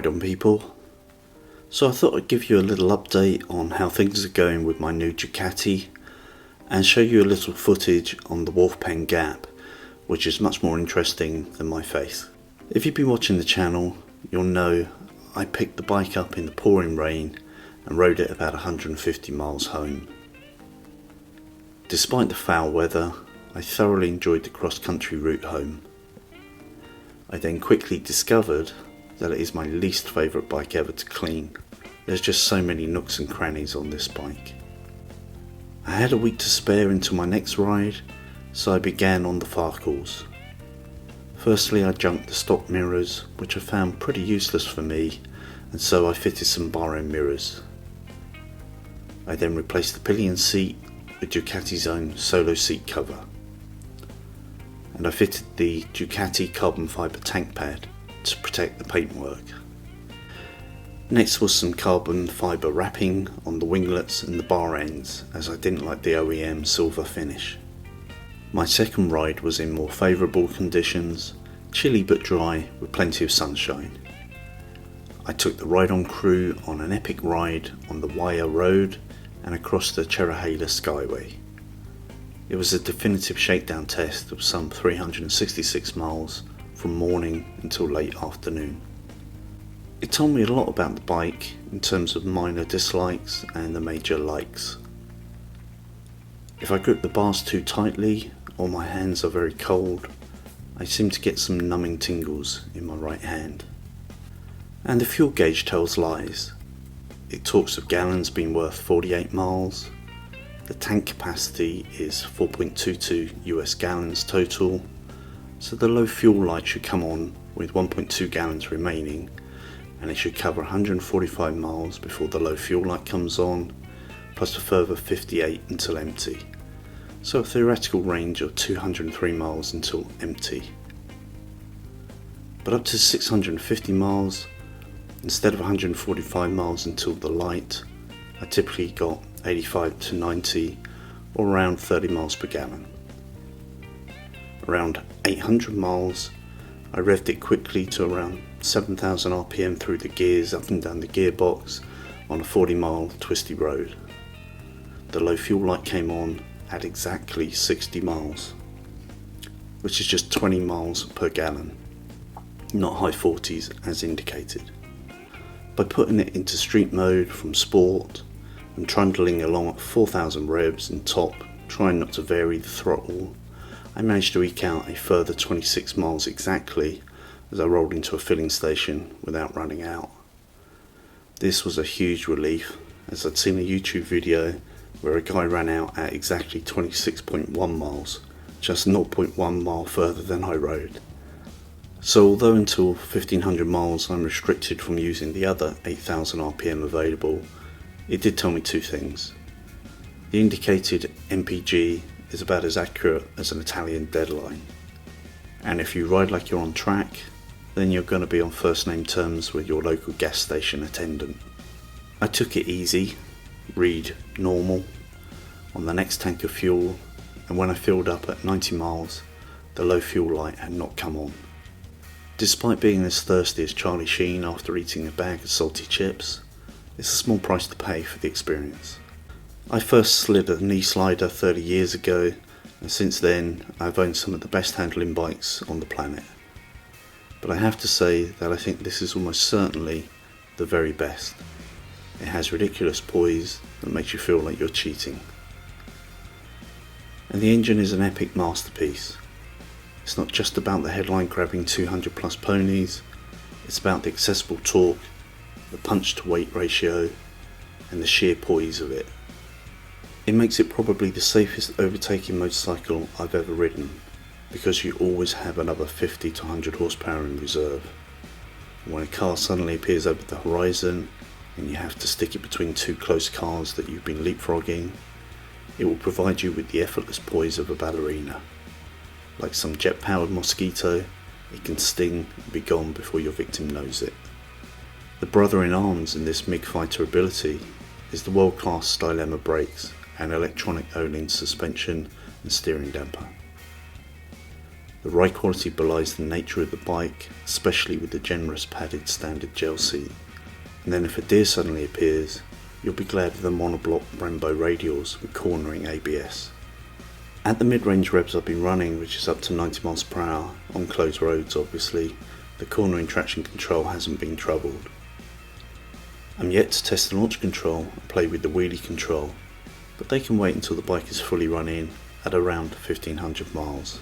Right on, people. So I thought I'd give you a little update on how things are going with my new Ducati and show you a little footage on the Wolfpen Gap, which is much more interesting than my face. If you've been watching the channel, you'll know I picked the bike up in the pouring rain and rode it about 150 miles home. Despite the foul weather, I thoroughly enjoyed the cross-country route home. I then quickly discovered that it is my least favourite bike ever to clean. There's just so many nooks and crannies on this bike. I had a week to spare until my next ride, so I began on the Farkles. Firstly, I junked the stock mirrors, which I found pretty useless for me, and so I fitted some bar end mirrors. I then replaced the pillion seat with Ducati's own solo seat cover, and I fitted the Ducati carbon fibre tank pad to protect the paintwork. Next was some carbon fibre wrapping on the winglets and the bar ends, as I didn't like the OEM silver finish. My second ride was in more favourable conditions, chilly but dry with plenty of sunshine. I took the ride-on crew on an epic ride on the Wire Road and across the Cherahela Skyway. It was a definitive shakedown test of some 366 miles from morning until late afternoon. It told me a lot about the bike in terms of minor dislikes and the major likes. If I grip the bars too tightly or my hands are very cold, I seem to get some numbing tingles in my right hand. And the fuel gauge tells lies. It talks of gallons being worth 48 miles. The tank capacity is 4.22 US gallons total, so the low fuel light should come on with 1.2 gallons remaining, and it should cover 145 miles before the low fuel light comes on, plus a further 58 until empty. So a theoretical range of 203 miles until empty. But up to 650 miles, instead of 145 miles until the light, I typically got 85 to 90 or around 30 miles per gallon. Around 800 miles, I revved it quickly to around 7,000 RPM through the gears up and down the gearbox on a 40-mile twisty road. The low fuel light came on at exactly 60 miles, which is just 20 miles per gallon, not high 40s as indicated. By putting it into street mode from sport and trundling along at 4,000 revs and top, trying not to vary the throttle, I managed to eke out a further 26 miles exactly as I rolled into a filling station without running out. This was a huge relief, as I'd seen a YouTube video where a guy ran out at exactly 26.1 miles, just 0.1 mile further than I rode. So although until 1500 miles I'm restricted from using the other 8000 RPM available, it did tell me two things. The indicated MPG is about as accurate as an Italian deadline, and if you ride like you're on track, then you're going to be on first name terms with your local gas station attendant. I took it easy, read normal, on the next tank of fuel, and when I filled up at 90 miles, the low fuel light had not come on. Despite being as thirsty as Charlie Sheen after eating a bag of salty chips, it's a small price to pay for the experience. I first slid a knee slider 30 years ago, and since then I've owned some of the best handling bikes on the planet. But I have to say that I think this is almost certainly the very best. It has ridiculous poise that makes you feel like you're cheating. And the engine is an epic masterpiece. It's not just about the headline grabbing 200 plus ponies, it's about the accessible torque, the punch to weight ratio, and the sheer poise of it. It makes it probably the safest overtaking motorcycle I've ever ridden, because you always have another 50 to 100 horsepower in reserve. When a car suddenly appears over the horizon and you have to stick it between two close cars that you've been leapfrogging, it will provide you with the effortless poise of a ballerina. Like some jet-powered mosquito, it can sting and be gone before your victim knows it. The brother in arms in this MiG fighter ability is the world-class Stylemma brakes and electronic Olin suspension and steering damper. The ride quality belies the nature of the bike, especially with the generous padded standard gel seat. And then if a deer suddenly appears, you'll be glad of the monoblock Brembo radials with cornering ABS. At the mid-range revs I've been running, which is up to 90 miles per hour, on closed roads obviously, the cornering traction control hasn't been troubled. I'm yet to test the launch control and play with the wheelie control, but they can wait until the bike is fully run in at around 1500 miles.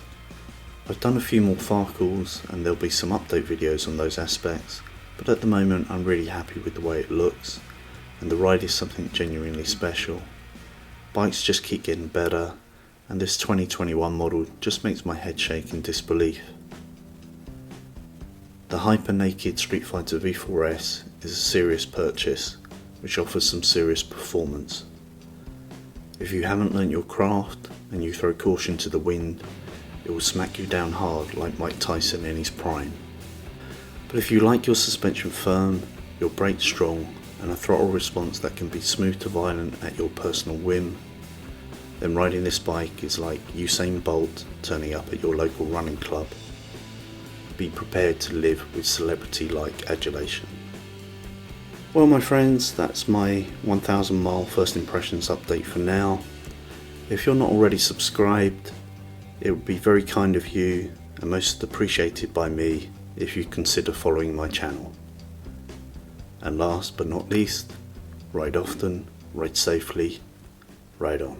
I've done a few more farcals and there'll be some update videos on those aspects, but at the moment I'm really happy with the way it looks, and the ride is something genuinely special. Bikes just keep getting better, and this 2021 model just makes my head shake in disbelief. The Hyper Naked Streetfighter V4S is a serious purchase, which offers some serious performance. If you haven't learnt your craft and you throw caution to the wind, it will smack you down hard like Mike Tyson in his prime. But if you like your suspension firm, your brakes strong, and a throttle response that can be smooth to violent at your personal whim, then riding this bike is like Usain Bolt turning up at your local running club. Be prepared to live with celebrity-like adulation. Well my friends, that's my 1000 mile first impressions update for now. If you're not already subscribed, it would be very kind of you and most appreciated by me if you consider following my channel. And last but not least, ride often, ride safely, ride on.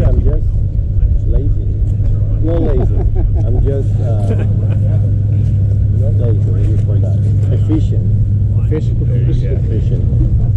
I'm just lazy. Not lazy. I'm just not lazy. What do you call that? Efficient. Efficient. Efficient.